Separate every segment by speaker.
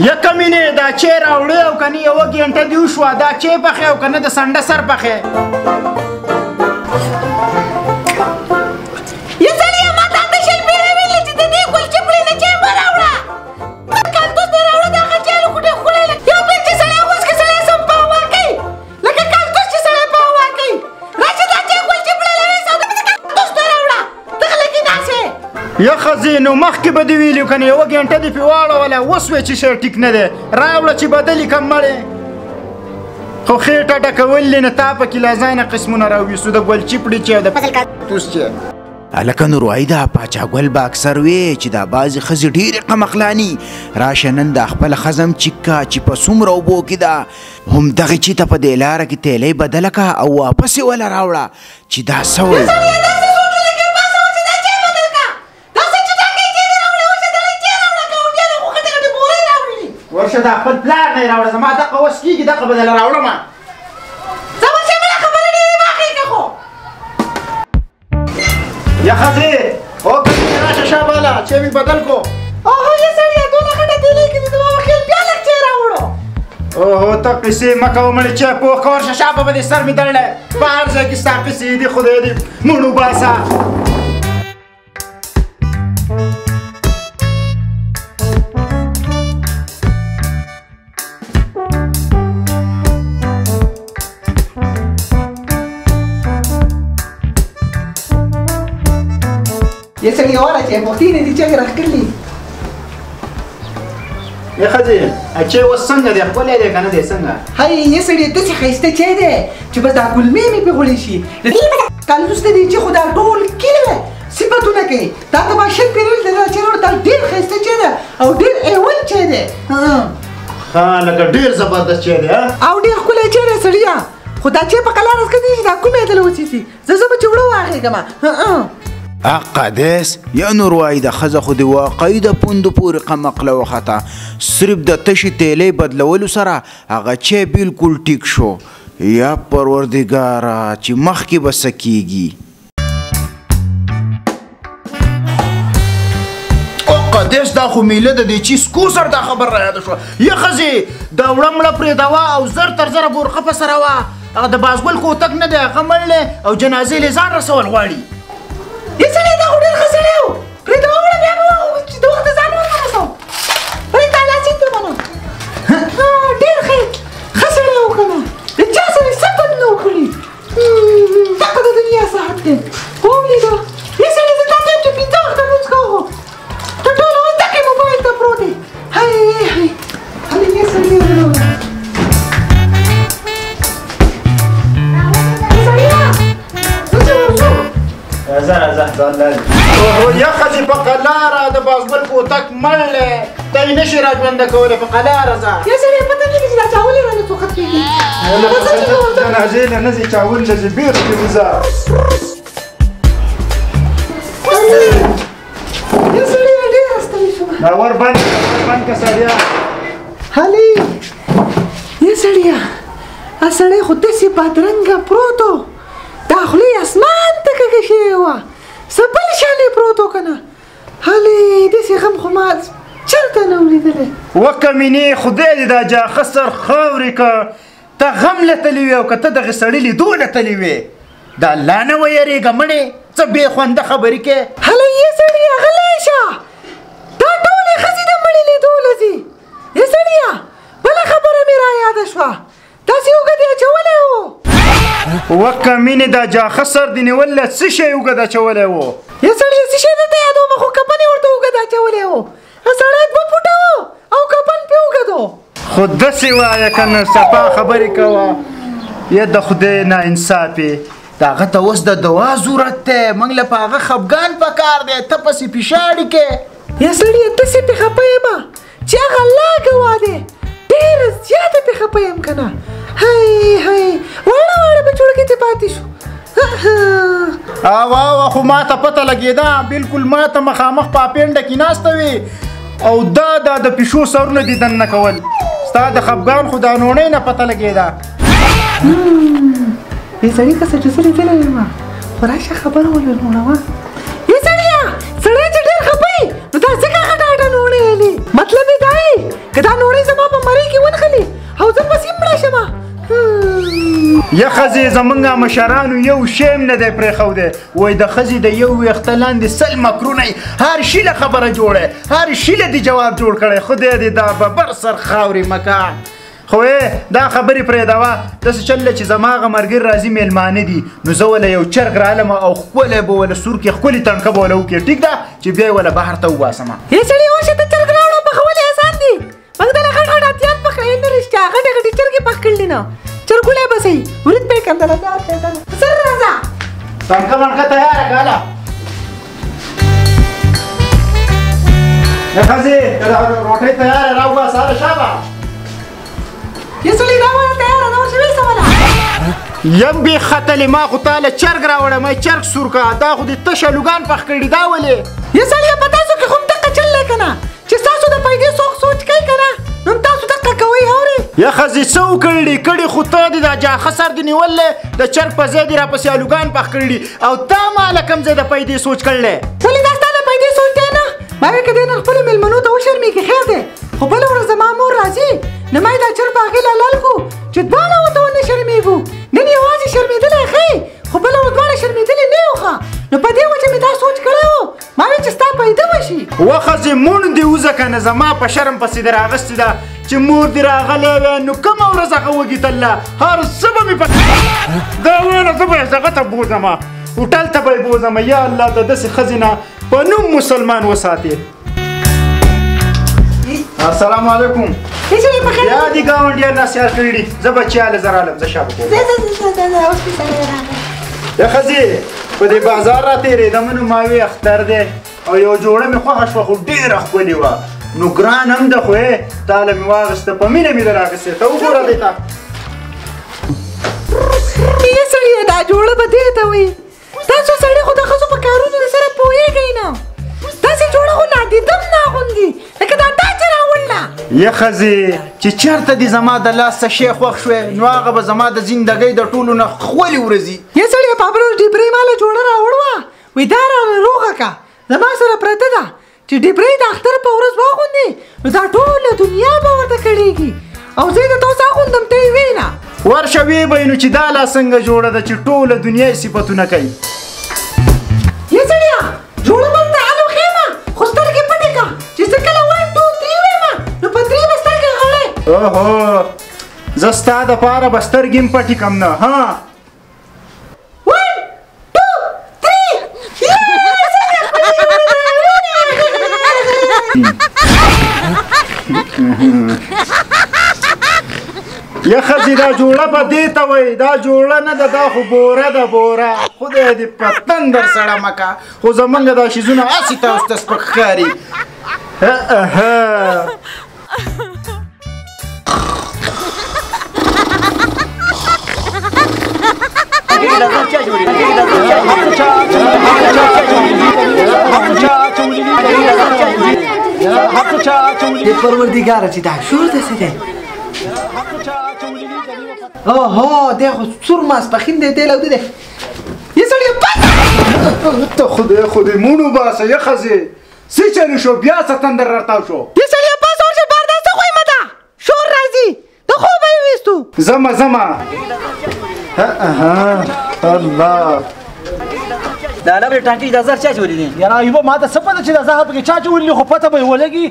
Speaker 1: یکه مینې دا چای راوړې او کنه یوه ګنټه دې وشوه دا چای پخې او کنه د سنډه سر پخې یا ښځې نو مخکې به دې ویلي کنه یوه ګنټه دې پې واړوله اوس وی چې شی ټیک نه دی راوړه چې بدلي کم مړې خو خېټه ډکول دې نه تا پکې له ځانه قسمونه راویستو د ګل چپړي چې او د کاکتوس چې
Speaker 2: هلکه نو روایده پاچا ګل به اکثر وی چې دا بعضې ښځې ډېرې قمقلاني راشه نن دا خپله ښځه هم چیکه چې په څومره اوبو کې ده همدغې چې ته په دې لاره کې تیلی بدله کړه او واپس یې وله راوړه چې دا څه وی
Speaker 1: ورشه دا خپل پلار نه یې راوړه زما دقه اوس کېږي دقه به دله راوړمه یا ښځې او کلي راشه شا باله چې مې بدل کو
Speaker 3: اوهو یا سړیه دونه غټه تیلی کې دې زما وخیل بیا لږ چای راوړو
Speaker 1: اوهو ته قیسې مه کوه مړې چې پوه که ورشه شا به دې سر مې دړلی په هر ځای کې ستا قیسې دي خدای دې مړو باسه
Speaker 3: یا سړیه واره چې پوښتې نه دي چای راښکلي
Speaker 1: یا ښځې چای اوس څنګه دی ښکلی دی که نه دی څنګه
Speaker 3: هی یا سړیه داسې ښایسته چای دی چې بس دا ګلمې مې پرې غوړی شي کالدوس ته دی چې خو دا ټول کلی صفتونه کوي دا ته ما شل پیرل دی دا چای راوړه دا ډېر ښایسته چای دی او ډېر ایول چای دی
Speaker 1: ښه لکه ډېر زبردست چای دی
Speaker 3: او ډېر ښکلی چای دی سړیه خو دا چای په قلارس کې دی چې دا کومې دله وڅېسي زه به چې وړه واخېږم
Speaker 2: قدس یا نور وای د ښځه خو د واقعي د پوندو پورې قمقله وخته صرف د تشې تیلی بدلولو سره هغه چای بلکل ټیک شو یا پروردګاره چې مخکې به څه کېږي
Speaker 1: قدس دا خو میله د دې چیز کو سر دا خبر را یاده شوه یا ښځې دا وړه مړه پرېږدوه او زر تر زره بورقه په سره وه هغه د بازګل کوتک نه دی هغه مړ دی او جنازې یې ځان رسول غواړي
Speaker 3: یا سړی دا خو ډېر ښه سړی و پرېږده ووړه بیا به چې د وخته ځان ورسوم پرېږده الله سید ته منم ډېر ښه سړی و که نه د چا سره څه بد نه و کړي دغه د دنیا ساعت دی ولیده یا سړی زه تا ته یم چې پنځه وخته لمونځ کوو ته ټوله اوس دقې موبایل ته پروت دی هی هلې یا سړی
Speaker 1: یا ښځې په قلاره د بازګل کوتک مړ دی ته یې نشي را ژونده کولی په قلاره ځه
Speaker 3: یا سړی پته نه لګي چې دا چاول یې رانه څوکت کېږي
Speaker 1: جنازې نه نه ځي چاول نه ځي بېرته دې وځه
Speaker 3: یا سړیه ډېره ستړې شومه
Speaker 1: دا ور بند که سړیه
Speaker 3: هلې یا سړیه سړی خو داسې بدرنګه پروت و دا خوله یې اسمان ته کږه شوې وه څه بل شان یې پروت و که نه هلې داسې غم خو ما چېرته نه و لیدلی
Speaker 1: وکه مینې خدای دې دا جاښه سر خاورې که ته غم لتلی وې او که ته دغې سړي لیدو لتلی وې د الله نه ویرېږه مړې څه بې خونده خبرې کې
Speaker 3: هلې یې سړیه غلی شه دا ټولې ښځې د مړي لیدو له ځي یې سړیه بله خبره مې را یاده شوه داسې اوږه دې اچولی و
Speaker 1: وکه مینې دا جاښه سر دې نیولی څه شی اوږد اچولی و
Speaker 3: یا سړیه څه شی درته یادومه خو کفن یې ورته اوږد اچولی و سړی 2 فوټه و او کفن پې اوږد و
Speaker 1: خو داسې وایه که نه صفا خبرې کوه یا د خدای ناانصافې د هغه ته اوس د دوا ضرورت دی موږ له په هغه خفګان پکار دی ته پسې پیشاړې کې
Speaker 3: یا سړیه داسې پې خفه یمه چې هغه الله ګواه دی ډېره زیاته پې خفه یم که نه هی واړه واړه بچوړکې ته پاتې شو
Speaker 1: او خو ما ته پته لګېده بلکل ما ته مخامخ په پینډه کې ناسته وي او دا د پیشو سرونه دي دننه کول ستا د خفګان خو دا نوڼۍ نه پته لګېده
Speaker 3: یې سړي که څه چې زه لیدلی یم خو راشه خبره ولرموړوه یې سړیه سړی چې ډېر خفه یي نو دا ځکه غټه غټه نوڼۍ یې مطلب یې دا که دا نوړۍ زما په مرۍ کې ونښلي او زه بس یې مړه شمه.
Speaker 1: یا ښځې زمونږ مشرانو یو شیم نه دی پرېښودی وایي د ښځې د یو ویښته لاندې 100 مکرونه هر شي له خبره جوړی هر شي له دې جواب جوړ کړی خدای دې دا ببر سر خاورې مکه. خو دا خبرې پرېږدوه داسې چل دی چې زما هغه ملګري راځي میلمانه دي نو زه وله یو چرګ رالم او ښکلی به وله سور کې ښکلې تڼکه به وله وکړې ټیک ده چې بیا یې وله بهر ته وباسمه.
Speaker 3: ای سړي ورشه ته چرګ راوړه پخول یې اسان دي موږ دله غټ غټ اتیان پخوي نه رښتیا غټې غټې چرګې پخ کړلي نه چرګولی به صحیح ورید به یې کړم دله سر راځه
Speaker 1: تڼکه وڼکه تیاره کړه هله ښځې روټۍ تیاره راوباسه هله شابه
Speaker 3: یا سړي راوړه تیاره ده ورشه ویسوله
Speaker 1: یم بې ختلې ما خو تاله چرګ راوړم چرګ سور که دا خو دې تشه لوګان پخ کړي دا ولې
Speaker 3: یا سړي په تاسو کې خو هم دقه چل دی که نه چې ستاسو د پیدې څوک سوچ کوي که نه نو هم تاسو دقه کوئ اورې
Speaker 1: یا ښځې څه وکړي کړي خو ته دې دا جاښه سر دې نیولی د چرګ په ځای دې راپسې الوګان پخ کړي او تا ما له کوم ځای د پیدې سوچ کړلی
Speaker 3: ولې دا ستا د پیدې سوچ دی نه ما وی که دی نن خپلو مېلمنو ته وشرمېږي خیر دی خو بله ورځ زما مور راځي نو ما یې دا چرګ په هغې لالل کړو چې دواړه ورته ونه شرمېږو نن یوازې شرمېدلی ښایي خو بله ورځ دواړه شرمېدلي نه یو ښه نو په دې وجه مې دا سوچ کړی و ما وی چې ستا پیده وشي
Speaker 1: و ښځې مونږ دې وځه که نه زما په شرم پسې دې راغستې ده چې مور دې راغلی وی نو کومه ورځ هغه وږېدله هر څه به مې په دا ویله زه به یې دغه ته بوځمه هوټل ته به یې بوځمه یا الله د داسې ښځې نه په نوم مسلمان وساتې. السلام علیکم یا دې ګاونډیان نصیحت کړي دي زه بچیاله زه رالم زه شابه کوم یا ښځې په دې بازار راتېرېدم نو ما وی اختر دی او یو جوړه مې خوښه شوه خو ډېره ښکلې وه نو ګران هم ده خو تاله مې واغېسته په مینه مې ده راغېستې ته وګوره دې ته
Speaker 3: یې سړیه دا جوړه به دې ته وایي تاسو سړی خو د ښځو په کارونو سره پوهېږئ نه داسې جوړه خو نادیدم نه اغوندي لکه دا تا چې راوړله
Speaker 1: یا ښځې چې چېرته دې زما د لاس څه شی خوښ شوی نو هغه به زما د زندګۍ د ټولو نه ښکلې ورځي
Speaker 3: یې سړیه په بله ورځ ډیبرۍ ما له جوړه راوړوه وایي دا راله روغه که زما سره پرته ده چې ډیبرۍ د اختر په ورځ واغوندې نو دا ټوله دنیا به ورته کړېږي او زه یې د تاسو اغوندم ته یې ویې نه
Speaker 1: ورشه ویې به یې نو چې دا لا څنګه جوړه ده چې ټوله دنیا یې صفتونه کوي
Speaker 3: یې سړیه جوړه به ته هلو ښیمه خو سترګې پټې که چې زه کله 1 2 3 ویمه نو په 3 به سترګې غړې
Speaker 1: اوهو زه ستا دپاره به سترګې هم پټې کړم نه ها
Speaker 3: 1 2
Speaker 1: یا ښځې دا جوړه به دې ته وایي دا جوړه نه ده دا خو بوره ده بوره خدای دې په تندر سړه مکه خو زمونږ دا شیزونه هسې تاسو ته سپک ښکاري
Speaker 3: پروردګاره چې دا شور داسې دی اوهو دی خو سور ماسپښین دی دی لوده دی یې سړیه
Speaker 1: ته خدای مونو باسه یا ښځې څه چلو شو بیا څه تندر راتاو شو
Speaker 3: یې سړیه پاس ورشه بار دا څه خویمه ده شور راځي د خوبه یې ویستو
Speaker 1: زمه الله
Speaker 4: دا لا به ټانکي د زر چا چوری دي
Speaker 5: یاره ایوب ما ته څه پته چې دا زهر پکې چا چولې خو پته به یې ولګي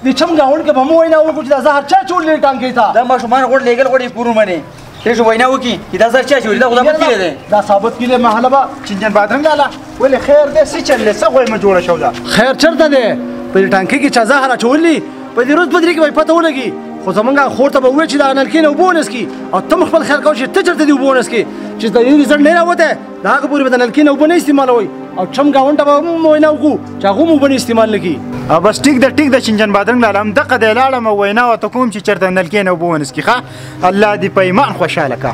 Speaker 5: د چم ګاونډ کې به مو وینا وکړو چې دا زهر چا چولې ټانکي ته
Speaker 4: دا ماشومان غوړ لګل غوړي کورو باندې ته شو وینا وکي چې دا زر چا چوری دا خدای په کړی دی
Speaker 5: دا ثابت کړي محله به
Speaker 1: چنجن بادرنګ لاله ولې خیر دې څه چلې څه غویمه جوړه شو دا
Speaker 5: خیر چرته دی په دې ټانکي کې چا زهر اچولې په دې روز بدري کې به پته ولګي خو زمونږ خور ته به ووایي چې دا نلکې نه اوبه ونسکي او ته خپل خیال کوه چې ته چېرته دې اوبه ونسکې چې د دې رزلټ نه راوتی د هغه پورې به د نلکې نه اوبه نه استعمالوئ او چم ګاونډ ته به هم وینا وکړو چې هغه هم اوبه نه استعمال نه کړي
Speaker 1: بس ټیک ده چنجن بادرنګ لاله همدغه دی لاړم او وینا ورته کوم چې چېرته نلکې نه اوبه ونسکي ښه الله دې په ایمان خوشحاله که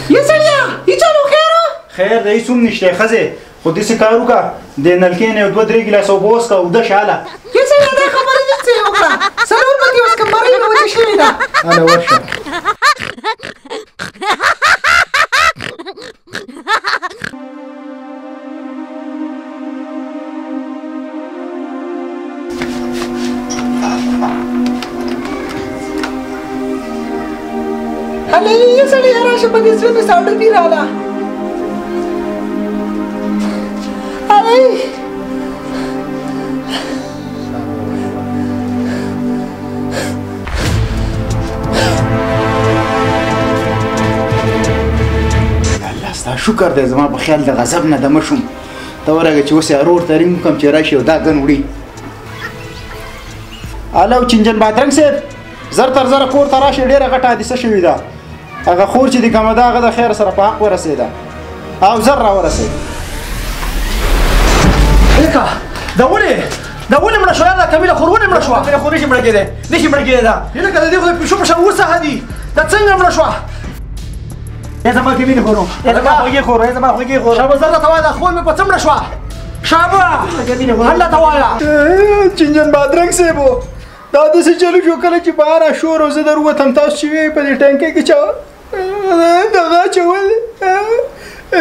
Speaker 3: یې سړیه یې چالو خیر
Speaker 1: خیر دی هېڅ هم نشته ښځې خو داسې کار وکړه د نلکې نه یو 2-3 ګیلاسه اوبه وڅښه اوده شه هله
Speaker 3: یې سړیه دا خبرې دې څه وکړه څلور پکې اوس کمرې مې وچه شوې ده
Speaker 1: هله ورشه
Speaker 3: الې یې سړی راشه په دې زړه مې ساړه پی راغله الې
Speaker 1: الله ستا شکر دی زما په خیال د غضب نه دمه شوم ته ورغه چې اوس یې ارور تریم کوم چې راشي او دا ګن وړي الو چنجن بادرنګ صاحب زر تر زره کور ته راشي ډېره غټه حادثه شوې ده هغه خور چې د کومه ده هغه د خیر سره په حق ورسېده او زر راورسېد
Speaker 5: هلکه دا ولې مړه شوه دا کمیله خور ولې مړه شوه
Speaker 4: خو نشي مړه کېدی نشي مړه کېدی دا
Speaker 5: هلکه د دې خو د پیشو په شان وسهه دي دا څنګه مړه شوه
Speaker 4: یا زما کمینې خورو یا زما خوږې خورو یا زما خوږې خورو
Speaker 5: شابه زر راته وایه دا خور مې په څه مړه شوه شابه هله ته وایه
Speaker 1: چنجن بادرنګ صاحب دا داسې چلو شو کله چې بهر شور او زه در ووتم تاسو چې وی په دې ټانکۍ کې چا دغه اچول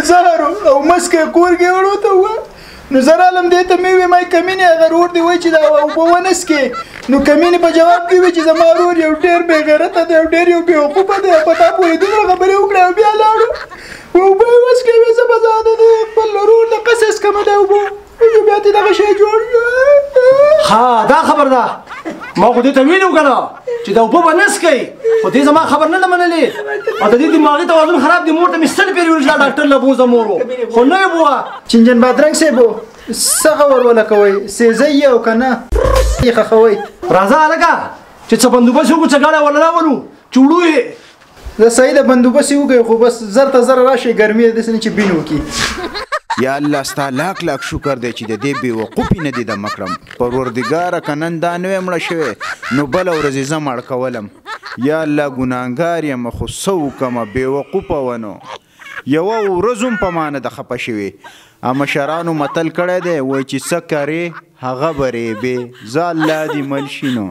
Speaker 1: زهر او مسکه کور کې وړوته وه نو زه رالم دې ته مې وې ما کمینې هغه ورور دې وایي چې دا اوبه ونسکې نو کمینې په جواب کې وی چې زما ورور یو ډېر بې غیرته دی او ډېر یو بېوقوفه دی په تا پورې دومره خبرې وکړې او بیا لاړو اوبه یې وسکې وې زه به زه د خپل ورور د قصص کومه دی اوبه بیا دې دغه شی جوړ
Speaker 5: ها دا خبر ده ما خو دې ته ویلي وو که نه چې دا اوبه به نسکئ خو دې زما خبر نه ده منلې او د دې دماغي توازن خراب دی مور ته مې ستل پېرې ویل چې دا ډاکټر له بوزه مور و خو نه یې بوه
Speaker 1: چنجن بادرنګ صاحب څه خبر وله کوئ سیزه یې او که نه یې خښوئ
Speaker 5: راځه هلکه چې څه بندوبست وکړو چې ګاډی ورله راولو چې وړو یې
Speaker 1: زه صحیح د بندوبست یې وکړئ خو بس زر ته زر راشئ ګرمي ده داسې نه چې بین وکړي
Speaker 2: یا الله ستا لاک شکر دی چې د دې بېوقوفي نه دې دمه کړم پروردګاره که نن دا نه وی مړه شوې نو بله ورځ یې زه مړ کولم یا الله ګناهګار یم خو څه وکړمه بېوقوفه ونو یوه ورځ هم په ما نه ده خفه شوې مشرانو متل کړی دی وایي چې څه کرې هغه به ریبې زه الله دې مل شي نو